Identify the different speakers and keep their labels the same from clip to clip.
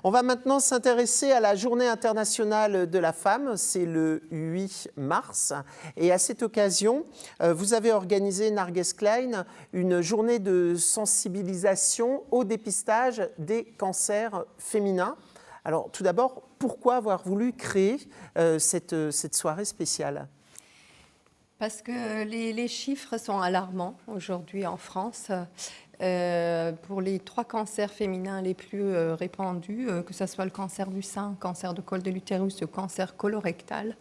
Speaker 1: On va maintenant s'intéresser à la Journée internationale de la femme, c'est le 8 mars. Et à cette occasion, vous avez organisé, Narges Klein, une journée de sensibilisation au dépistage des cancers féminins. Alors tout d'abord, pourquoi avoir voulu créer cette soirée spéciale ?
Speaker 2: Parce que les chiffres sont alarmants aujourd'hui en France. Pour les 3 cancers féminins les plus répandus, que ce soit le cancer du sein, cancer de col de l'utérus, le cancer colorectal,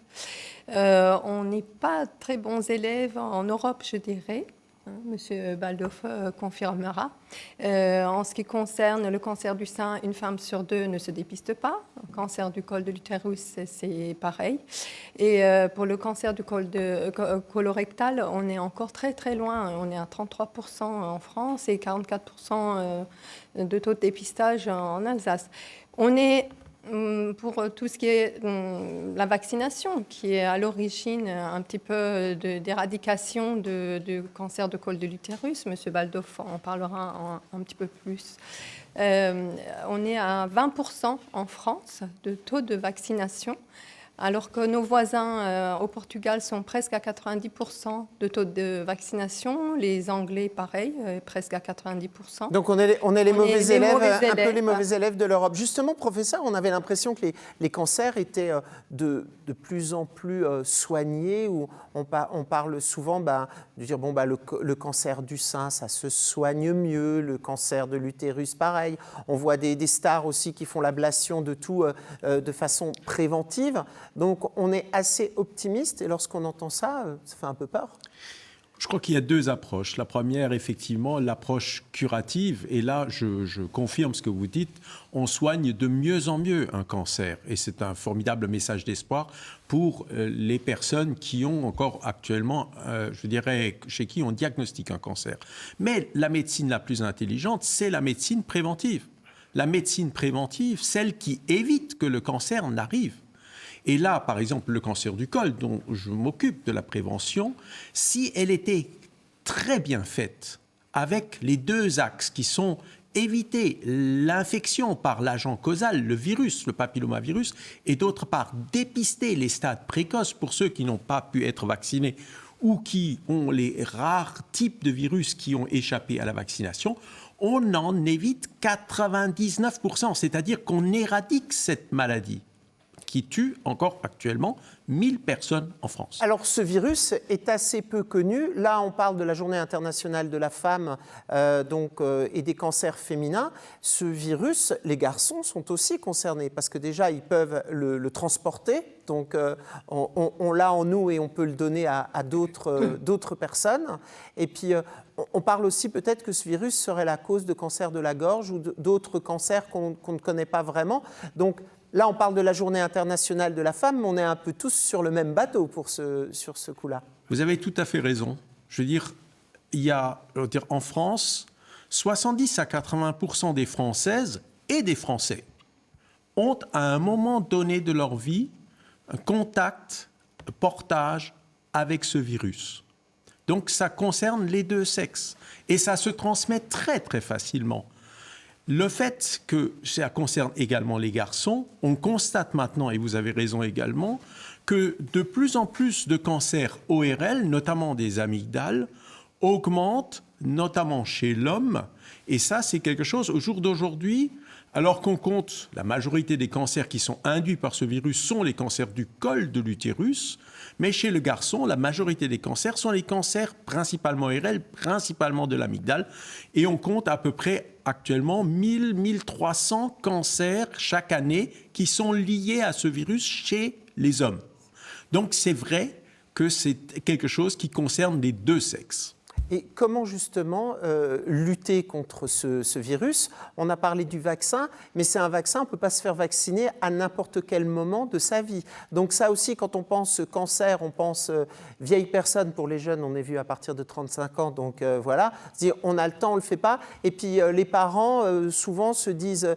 Speaker 2: on n'est pas très bons élèves en Europe, je dirais. Monsieur Baldauf confirmera. En ce qui concerne le cancer du sein, une femme sur 2 ne se dépiste pas. Le cancer du col de l'utérus, c'est pareil. Et pour le cancer du colorectal, on est encore très très loin. On est à 33% en France et 44% de taux de dépistage en Alsace. On est pour tout ce qui est la vaccination, qui est à l'origine un petit peu d'éradication du cancer de col de l'utérus. Monsieur Baldauf en parlera un petit peu plus. On est à 20% en France de taux de vaccination, alors que nos voisins au Portugal sont presque à 90% de taux de vaccination. Les Anglais, pareil, presque à 90%.
Speaker 1: Donc on est les mauvais élèves, un peu les mauvais élèves de l'Europe. Justement, professeur, on avait l'impression que les cancers étaient de plus en plus soignés, où on parle souvent de dire le cancer du sein, ça se soigne mieux, le cancer de l'utérus, pareil. On voit des stars aussi qui font l'ablation de tout de façon préventive. Donc on est assez optimiste et lorsqu'on entend ça, ça fait un peu peur.
Speaker 3: Je crois qu'il y a 2 approches. La première, effectivement, l'approche curative. Et là, je confirme ce que vous dites. On soigne de mieux en mieux un cancer. Et c'est un formidable message d'espoir pour les personnes qui ont encore actuellement, je dirais, chez qui on diagnostique un cancer. Mais la médecine la plus intelligente, c'est la médecine préventive. La médecine préventive, celle qui évite que le cancer n'arrive. Et là, par exemple, le cancer du col, dont je m'occupe de la prévention, si elle était très bien faite, avec les 2 axes qui sont éviter l'infection par l'agent causal, le virus, le papillomavirus, et d'autre part, dépister les stades précoces pour ceux qui n'ont pas pu être vaccinés ou qui ont les rares types de virus qui ont échappé à la vaccination, on en évite 99%, c'est-à-dire qu'on éradique cette maladie qui tue encore actuellement 1000 personnes en France.
Speaker 1: Alors ce virus est assez peu connu. Là, on parle de la Journée internationale de la femme et des cancers féminins. Ce virus, les garçons sont aussi concernés parce que déjà, ils peuvent le transporter. Donc on l'a en nous et on peut le donner à d'autres personnes. Et puis, on parle aussi peut-être que ce virus serait la cause de cancer de la gorge ou d'autres cancers qu'on ne connaît pas vraiment. Donc, là, on parle de la Journée internationale de la femme, mais on est un peu tous sur le même bateau sur ce coup-là.
Speaker 3: Vous avez tout à fait raison. Je veux dire, il y a, en France, 70 à 80% des Françaises et des Français ont, à un moment donné de leur vie, un contact, un portage avec ce virus. Donc, ça concerne les 2 sexes. Et ça se transmet très, très facilement. Le fait que ça concerne également les garçons, on constate maintenant, et vous avez raison également, que de plus en plus de cancers ORL, notamment des amygdales, augmentent, notamment chez l'homme. Et ça, c'est quelque chose, au jour d'aujourd'hui, alors qu'on compte la majorité des cancers qui sont induits par ce virus sont les cancers du col de l'utérus, mais chez le garçon, la majorité des cancers sont les cancers principalement ORL, principalement de l'amygdale, et on compte à peu près actuellement 1300 cancers chaque année qui sont liés à ce virus chez les hommes. Donc c'est vrai que c'est quelque chose qui concerne les 2 sexes.
Speaker 1: Et comment justement lutter contre ce virus ? On a parlé du vaccin, mais c'est un vaccin, on ne peut pas se faire vacciner à n'importe quel moment de sa vie. Donc ça aussi, quand on pense cancer, on pense vieille personne. Pour les jeunes, on est vu à partir de 35 ans, donc voilà. C'est-à-dire, on a le temps, on ne le fait pas. Et puis les parents, souvent, se disent...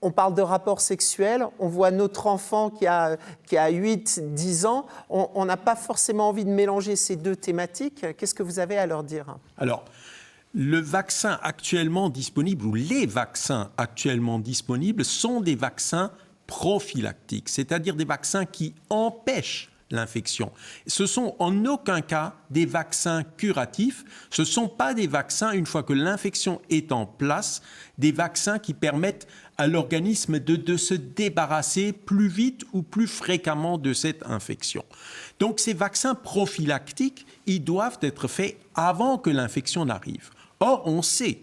Speaker 1: On parle de rapport sexuel, on voit notre enfant qui a 8-10 ans, on n'a pas forcément envie de mélanger ces 2 thématiques. Qu'est-ce que vous avez à leur dire ?
Speaker 3: Alors, Le vaccin actuellement disponible ou les vaccins actuellement disponibles sont des vaccins prophylactiques, c'est-à-dire des vaccins qui empêchent l'infection. Ce sont en aucun cas des vaccins curatifs, ce ne sont pas des vaccins, une fois que l'infection est en place, des vaccins qui permettent à l'organisme de se débarrasser plus vite ou plus fréquemment de cette infection. Donc ces vaccins prophylactiques, ils doivent être faits avant que l'infection n'arrive. Or, on sait,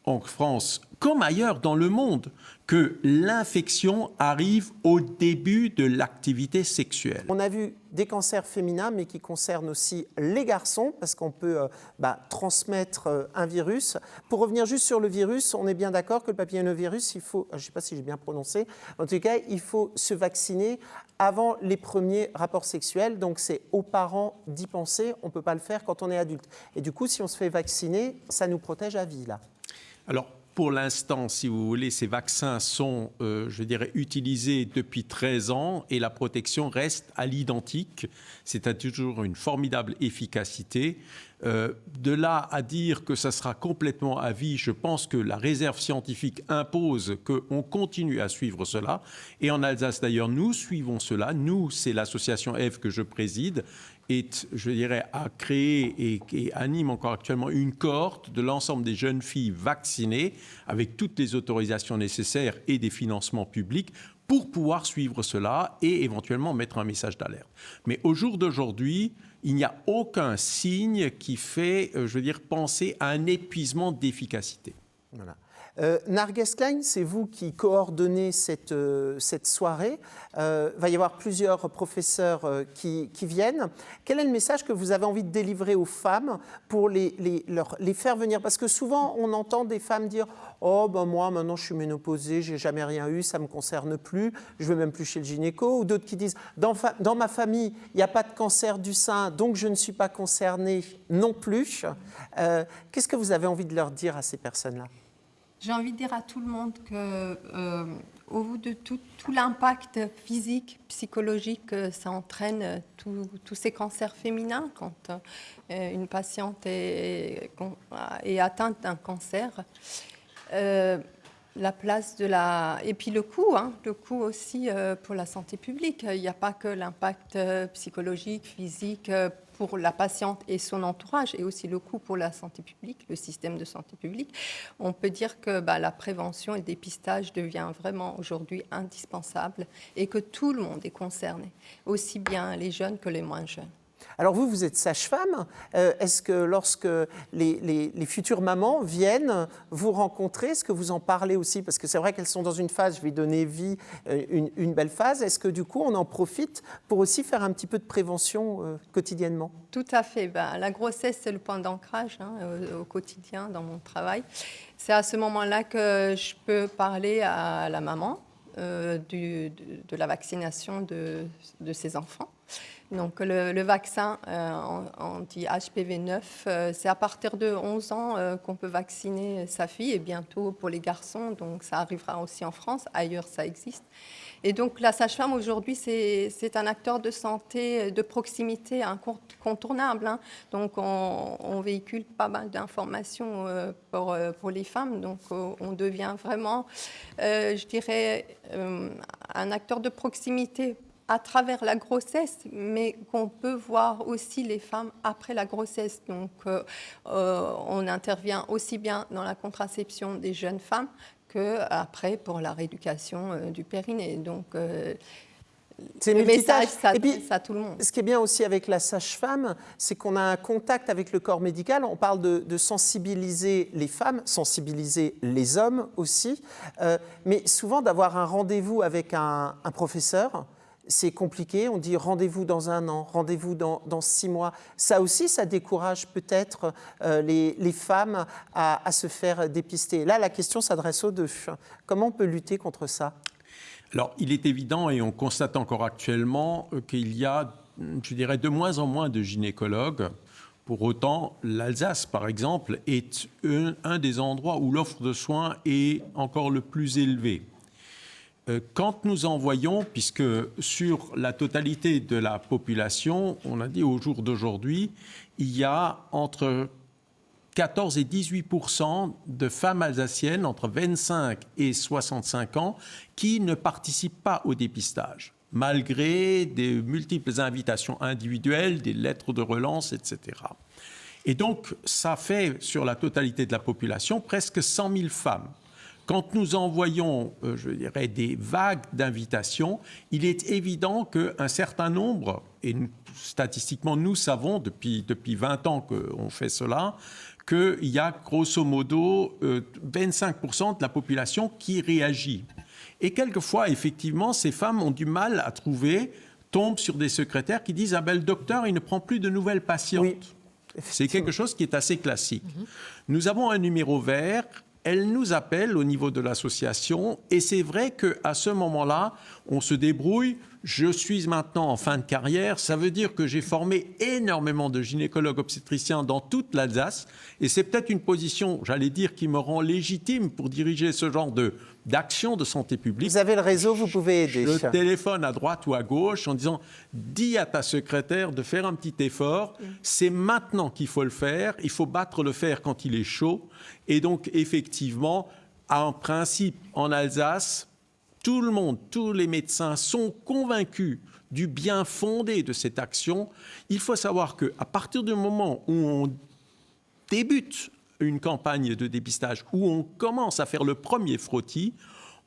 Speaker 3: en France comme ailleurs dans le monde, que l'infection arrive au début de l'activité sexuelle.
Speaker 1: On a vu des cancers féminins, mais qui concernent aussi les garçons, parce qu'on peut transmettre un virus. Pour revenir juste sur le virus, on est bien d'accord que le papillomavirus, il faut, je ne sais pas si j'ai bien prononcé, en tout cas, il faut se vacciner avant les premiers rapports sexuels. Donc, c'est aux parents d'y penser. On ne peut pas le faire quand on est adulte. Et du coup, si on se fait vacciner, ça nous protège à vie, là.
Speaker 3: Alors, pour l'instant, si vous voulez, ces vaccins sont, utilisés depuis 13 ans et la protection reste à l'identique. C'est toujours une formidable efficacité. De là à dire que ça sera complètement à vie, je pense que la réserve scientifique impose qu'on continue à suivre cela. Et en Alsace, d'ailleurs, nous suivons cela. Nous, c'est l'association EVE que je préside, a créé et anime encore actuellement une cohorte de l'ensemble des jeunes filles vaccinées avec toutes les autorisations nécessaires et des financements publics pour pouvoir suivre cela et éventuellement mettre un message d'alerte. Mais au jour d'aujourd'hui, il n'y a aucun signe qui fait, penser à un épuisement d'efficacité.
Speaker 1: Voilà. Narges Klein, c'est vous qui coordonnez cette soirée. Va y avoir plusieurs professeurs qui viennent. Quel est le message que vous avez envie de délivrer aux femmes pour les faire venir? Parce que souvent, on entend des femmes dire « Oh, ben moi, maintenant, je suis ménopausée, j'ai jamais rien eu, ça ne me concerne plus, je ne vais même plus chez le gynéco. » Ou d'autres qui disent « Dans ma famille, il n'y a pas de cancer du sein, donc je ne suis pas concernée non plus. » Qu'est-ce que vous avez envie de leur dire à ces personnes-là?
Speaker 2: J'ai envie de dire à tout le monde que, au bout de tout l'impact physique, psychologique que ça entraîne, tous ces cancers féminins, quand une patiente est atteinte d'un cancer, la place de la... Et puis le coût aussi pour la santé publique. Il n'y a pas que l'impact psychologique, physique, pour la patiente et son entourage, et aussi le coût pour la santé publique, le système de santé publique. On peut dire que la prévention et le dépistage devient vraiment aujourd'hui indispensable et que tout le monde est concerné, aussi bien les jeunes que les moins jeunes.
Speaker 1: Alors vous êtes sage-femme. Est-ce que lorsque les futures mamans viennent vous rencontrer, est-ce que vous en parlez aussi? Parce que c'est vrai qu'elles sont dans une phase, je vais donner vie, une belle phase. Est-ce que du coup, on en profite pour aussi faire un petit peu de prévention quotidiennement?
Speaker 2: Tout à fait. La grossesse, c'est le point d'ancrage au quotidien dans mon travail. C'est à ce moment-là que je peux parler à la maman de la vaccination de ses enfants. Donc le vaccin anti-HPV-9, c'est à partir de 11 ans qu'on peut vacciner sa fille, et bientôt pour les garçons, donc ça arrivera aussi en France, ailleurs ça existe. Et donc la sage-femme aujourd'hui, c'est un acteur de santé de proximité incontournable. Donc on véhicule pas mal d'informations pour les femmes, donc on devient vraiment, un acteur de proximité à travers la grossesse, mais qu'on peut voir aussi les femmes après la grossesse. Donc, on intervient aussi bien dans la contraception des jeunes femmes qu'après pour la rééducation du périnée. Donc, le message s'adresse à tout le monde.
Speaker 1: Ce qui est bien aussi avec la sage-femme, c'est qu'on a un contact avec le corps médical. On parle de sensibiliser les femmes, sensibiliser les hommes aussi, mais souvent d'avoir un rendez-vous avec un professeur, c'est compliqué, on dit rendez-vous dans 1 an, rendez-vous dans 6 mois. Ça aussi, ça décourage peut-être les femmes à se faire dépister. Là, la question s'adresse aux deux. Comment on peut lutter contre ça?
Speaker 3: Alors, il est évident, et on constate encore actuellement, qu'il y a, de moins en moins de gynécologues. Pour autant, l'Alsace, par exemple, est un des endroits où l'offre de soins est encore le plus élevée. Quand nous en voyons, puisque sur la totalité de la population, on a dit au jour d'aujourd'hui, il y a entre 14 et 18% de femmes alsaciennes entre 25 et 65 ans qui ne participent pas au dépistage, malgré des multiples invitations individuelles, des lettres de relance, etc. Et donc, ça fait, sur la totalité de la population, presque 100 000 femmes. Quand nous envoyons, je dirais, des vagues d'invitations, il est évident qu'un certain nombre, et statistiquement nous savons depuis 20 ans qu'on fait cela, qu'il y a grosso modo 25% de la population qui réagit. Et quelquefois, effectivement, ces femmes ont du mal à trouver, tombent sur des secrétaires qui disent « Ah ben, le docteur, il ne prend plus de nouvelles patientes.
Speaker 1: Oui. »
Speaker 3: C'est quelque chose qui est assez classique. Nous avons un numéro vert. Elle nous appelle au niveau de l'association et c'est vrai qu'à ce moment-là, on se débrouille. Je suis maintenant en fin de carrière. Ça veut dire que j'ai formé énormément de gynécologues obstétriciens dans toute l'Alsace et c'est peut-être une position, j'allais dire, qui me rend légitime pour diriger ce genre d'action de santé publique.
Speaker 1: Vous avez le réseau, vous pouvez aider.
Speaker 3: Je téléphone à droite ou à gauche en disant « Dis à ta secrétaire de faire un petit effort. C'est maintenant qu'il faut le faire. Il faut battre le fer quand il est chaud. » Et donc, effectivement, en principe, en Alsace, tout le monde, tous les médecins sont convaincus du bien fondé de cette action. Il faut savoir qu'à partir du moment où on débute une campagne de dépistage, où on commence à faire le premier frottis,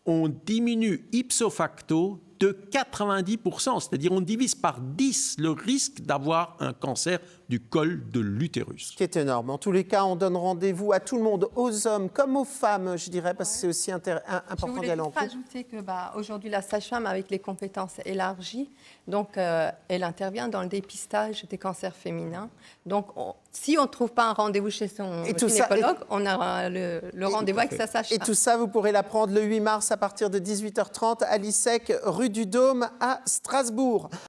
Speaker 3: on diminue ipso facto de 90%, c'est-à-dire on divise par 10 le risque d'avoir un cancer du col de l'utérus.
Speaker 1: Ce qui est énorme. En tous les cas, on donne rendez-vous à tout le monde, aux hommes comme aux femmes, je dirais, parce que c'est aussi important d'y aller en
Speaker 2: cours. Je voulais juste rajouter que aujourd'hui, la sage-femme, avec les compétences élargies, donc elle intervient dans le dépistage des cancers féminins. Donc, si on ne trouve pas un rendez-vous chez son gynécologue, on a le rendez-vous avec sa sage-femme.
Speaker 1: Et tout ça, vous pourrez l'apprendre le 8 mars à partir de 18h30 à l'ISEC, rue du Dôme à Strasbourg.